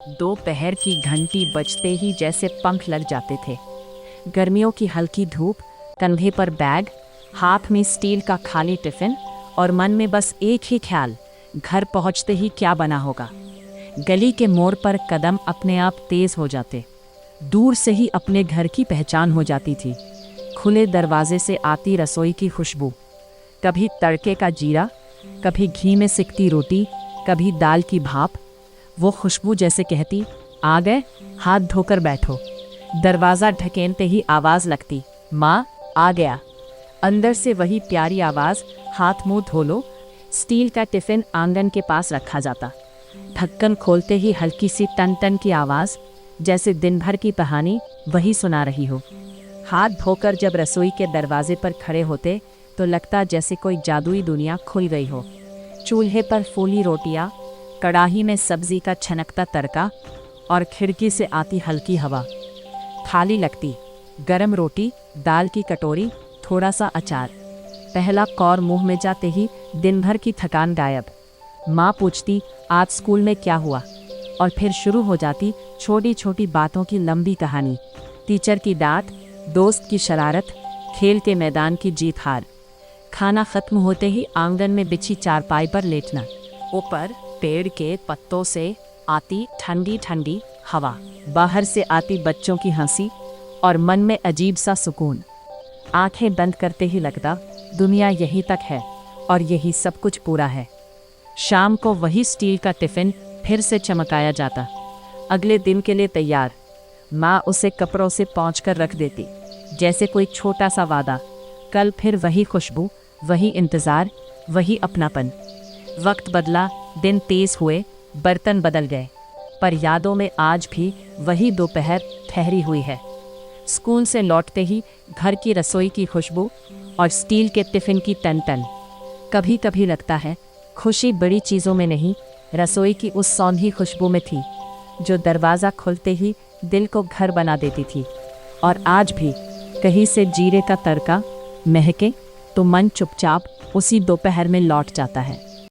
दोपहर की घंटी बजते ही जैसे पंख लग जाते थे। गर्मियों की हल्की धूप, कंधे पर बैग, हाथ में स्टील का खाली टिफिन और मन में बस एक ही ख्याल, घर पहुंचते ही क्या बना होगा। गली के मोड़ पर कदम अपने आप तेज हो जाते। दूर से ही अपने घर की पहचान हो जाती थी। खुले दरवाजे से आती रसोई की खुशबू, कभी तड़के का जीरा, कभी घी में सिकती रोटी, कभी दाल की भाप। वो खुशबू जैसे कहती, आ गए, हाथ धोकर बैठो। दरवाज़ा ढकेलते ही आवाज़ लगती, माँ आ गया। अंदर से वही प्यारी आवाज़, हाथ मुंह धो लो। स्टील का टिफ़िन आंगन के पास रखा जाता। ढक्कन खोलते ही हल्की सी टन टन की आवाज़, जैसे दिन भर की कहानी वही सुना रही हो। हाथ धोकर जब रसोई के दरवाजे पर खड़े होते तो लगता जैसे कोई जादुई दुनिया खुल गई हो। चूल्हे पर फूली रोटियां, कढ़ाई में सब्जी का छनकता तड़का और खिड़की से आती हल्की हवा। थाली लगती, गरम रोटी, दाल की कटोरी, थोड़ा सा अचार। पहला कौर मुंह में जाते ही दिन भर की थकान गायब। माँ पूछती, आज स्कूल में क्या हुआ, और फिर शुरू हो जाती छोटी छोटी बातों की लंबी कहानी। टीचर की डांट, दोस्त की शरारत, खेल के मैदान की जीत हार। खाना खत्म होते ही आंगन में बिछी चारपाई पर लेटना। ऊपर पेड़ के पत्तों से आती ठंडी ठंडी हवा, बाहर से आती बच्चों की हंसी और मन में अजीब सा सुकून। आंखें बंद करते ही लगता दुनिया यहीं तक है और यही सब कुछ पूरा है। शाम को वही स्टील का टिफ़िन फिर से चमकाया जाता, अगले दिन के लिए तैयार। माँ उसे कपड़ों से पोंछकर रख देती, जैसे कोई छोटा सा वादा। कल फिर वही खुशबू, वही इंतज़ार, वही अपनापन। वक्त बदला, दिन तेज हुए, बर्तन बदल गए, पर यादों में आज भी वही दोपहर ठहरी हुई है। स्कूल से लौटते ही घर की रसोई की खुशबू और स्टील के टिफ़िन की टन टन। कभी कभी लगता है खुशी बड़ी चीज़ों में नहीं, रसोई की उस सौंधी खुशबू में थी, जो दरवाज़ा खुलते ही दिल को घर बना देती थी। और आज भी कहीं से जीरे का तड़का महके तो मन चुपचाप उसी दोपहर में लौट जाता है।